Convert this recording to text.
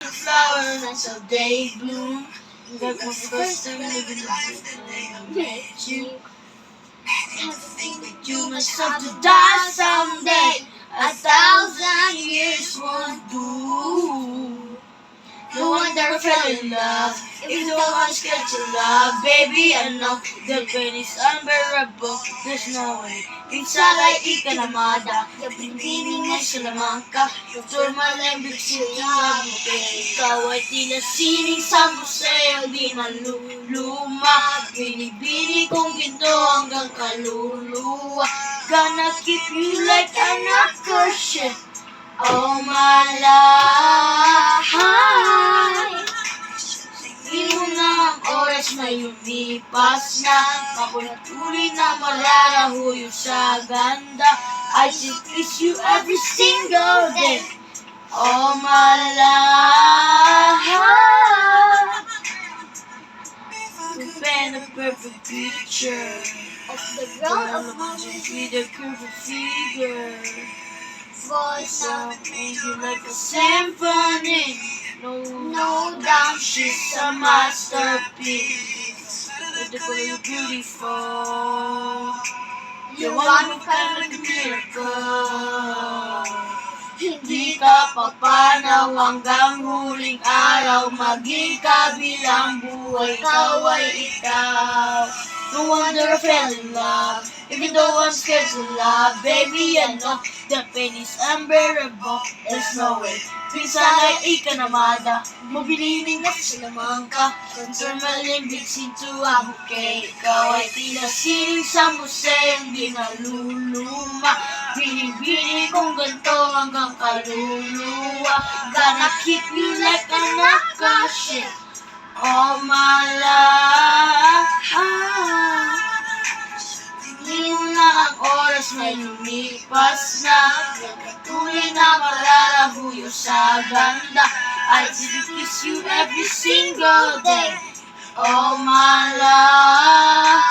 Flowers until they bloom. Like my first time living the life that I met you. And think that you must have to die someday. 1,000 years won't do. No wonder I fell in love. If no one's scared to love, baby, I know the pain is unbearable. There's no way. Pinsala'y ikanamada. Napipiling ay salamang ka. Doktor malembik siya mo kay ikaw ay tila sining sa museo. Di maluluma. Binibini kong ginto hanggang kaluluwa. Gonna keep you like an accusation. Oh my life. Di mo na ang oras na lumipas na. Makulatuloy na malalahuyo sa ganda. I just kiss you every single day. Oh my life. You paint a perfect picture Of the ground of my with a perfect figure. voice of Made you like a symphony. no doubt She's a masterpiece. Beautiful, beautiful. You're one of kind of a miracle. Hindi ka papanaw hanggang huling araw. Maging kabilang buhay, ikaw ay ikaw. No wonder I fell in love. Even though I'm scared to love, baby, I know the pain is unbearable. There's no way. Pinsala'y ikanamada. Mabilining na silamang ka. Concern malimbig sinto ang bukay. Ikaw ay tila sining sa museo. Di naluluma. Binibini kong ganito hanggang kaluluwa. Gonna keep you like an accusation. All my life. Hindi mo na ang oras na lumipas na. Patuloy na malalahuyo sa ganda. I just kiss you every single day. All my life.